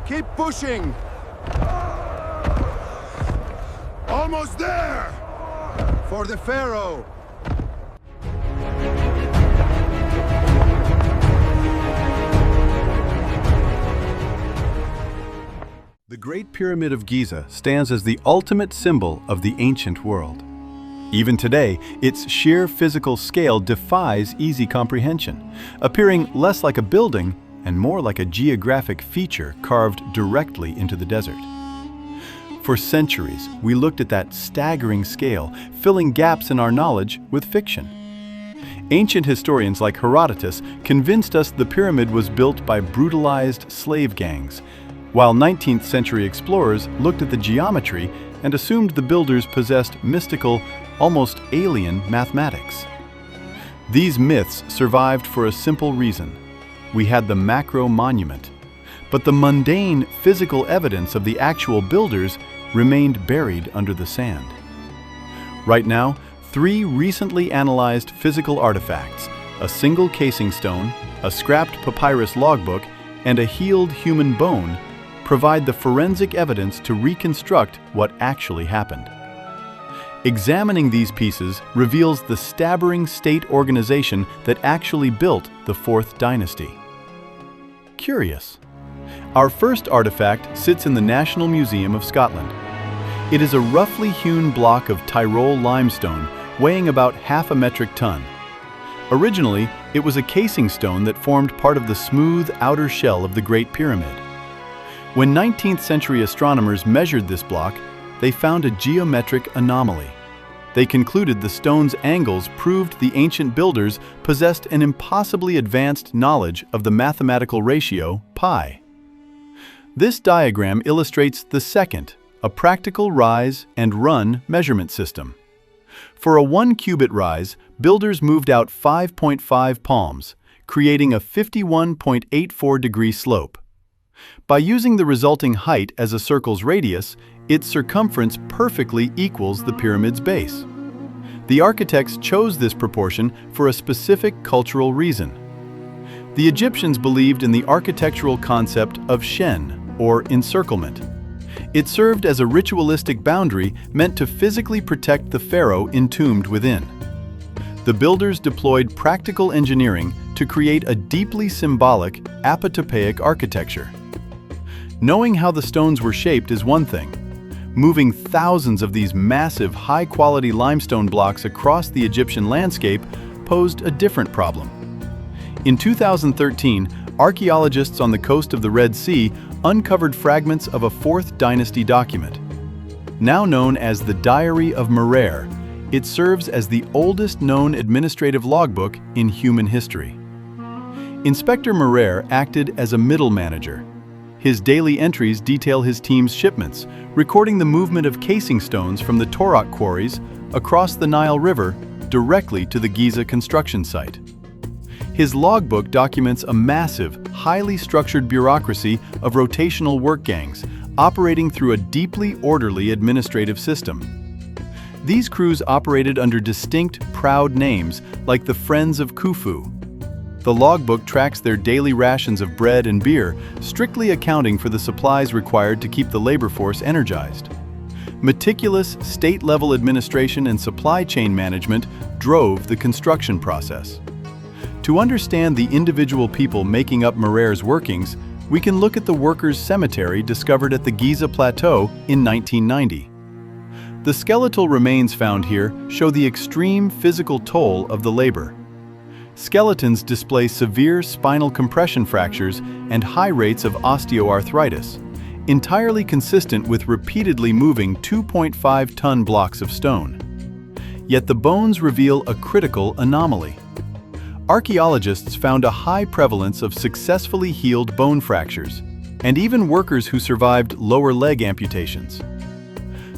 Keep pushing! Almost there! For the pharaoh! The Great Pyramid of Giza stands as the ultimate symbol of the ancient world. Even today, its sheer physical scale defies easy comprehension, appearing less like a building and more like a geographic feature carved directly into the desert. For centuries, we looked at that staggering scale, filling gaps in our knowledge with fiction. Ancient historians like Herodotus convinced us the pyramid was built by brutalized slave gangs, while 19th century explorers looked at the geometry and assumed the builders possessed mystical, almost alien mathematics. These myths survived for a simple reason. We had the macro monument, but the mundane physical evidence of the actual builders remained buried under the sand. Right now, 3 recently analyzed physical artifacts, a single casing stone, a scrapped papyrus logbook, and a healed human bone, provide the forensic evidence to reconstruct what actually happened. Examining these pieces reveals the staggering state organization that actually built the 4th dynasty. Curious. Our first artifact sits in the National Museum of Scotland. It is a roughly hewn block of Tyrol limestone weighing about half a metric ton. Originally, it was a casing stone that formed part of the smooth outer shell of the Great Pyramid. When 19th century astronomers measured this block, they found a geometric anomaly. They concluded the stone's angles proved the ancient builders possessed an impossibly advanced knowledge of the mathematical ratio pi. This diagram illustrates the second, a practical rise and run measurement system. For a 1-cubit rise, builders moved out 5.5 palms, creating a 51.84-degree slope. By using the resulting height as a circle's radius, its circumference perfectly equals the pyramid's base. The architects chose this proportion for a specific cultural reason. The Egyptians believed in the architectural concept of shen, or encirclement. It served as a ritualistic boundary meant to physically protect the pharaoh entombed within. The builders deployed practical engineering to create a deeply symbolic, apotopaic architecture. Knowing how the stones were shaped is one thing. Moving thousands of these massive, high-quality limestone blocks across the Egyptian landscape posed a different problem. In 2013, archaeologists on the coast of the Red Sea uncovered fragments of a 4th dynasty document. Now known as the Diary of Merer, it serves as the oldest known administrative logbook in human history. Inspector Merer acted as a middle manager. His daily entries detail his team's shipments, recording the movement of casing stones from the Torok quarries across the Nile River directly to the Giza construction site. His logbook documents a massive, highly structured bureaucracy of rotational work gangs operating through a deeply orderly administrative system. These crews operated under distinct, proud names like the Friends of Khufu. The logbook tracks their daily rations of bread and beer, strictly accounting for the supplies required to keep the labor force energized. Meticulous state-level administration and supply chain management drove the construction process. To understand the individual people making up Merer's workings, we can look at the workers' cemetery discovered at the Giza Plateau in 1990. The skeletal remains found here show the extreme physical toll of the labor. Skeletons display severe spinal compression fractures and high rates of osteoarthritis, entirely consistent with repeatedly moving 2.5-ton blocks of stone. Yet the bones reveal a critical anomaly. Archaeologists found a high prevalence of successfully healed bone fractures, and even workers who survived lower leg amputations.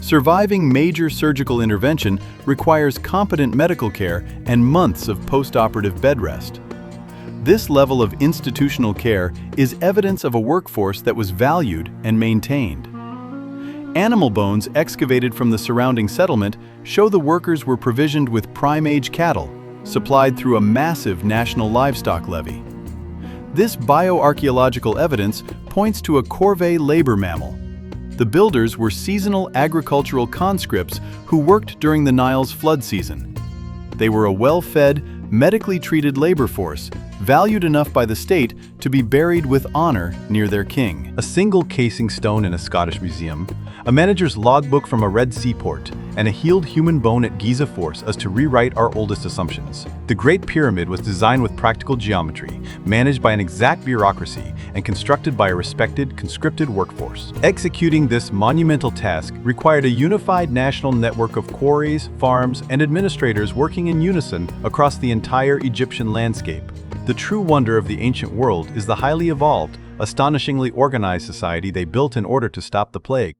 Surviving major surgical intervention requires competent medical care and months of post-operative bed rest. This level of institutional care is evidence of a workforce that was valued and maintained. Animal bones excavated from the surrounding settlement show the workers were provisioned with prime-age cattle, supplied through a massive national livestock levy. This bioarchaeological evidence points to a corvée labor mammal. The builders were seasonal agricultural conscripts who worked during the Nile's flood season. They were a well-fed, medically treated labor force, valued enough by the state to be buried with honor near their king. A single casing stone in a Scottish museum, a manager's logbook from a Red Sea port, and a healed human bone at Giza force us to rewrite our oldest assumptions. The Great Pyramid was designed with practical geometry, managed by an exact bureaucracy, and constructed by a respected, conscripted workforce. Executing this monumental task required a unified national network of quarries, farms, and administrators working in unison across the entire Egyptian landscape. The true wonder of the ancient world is the highly evolved, astonishingly organized society they built in order to stop the plague.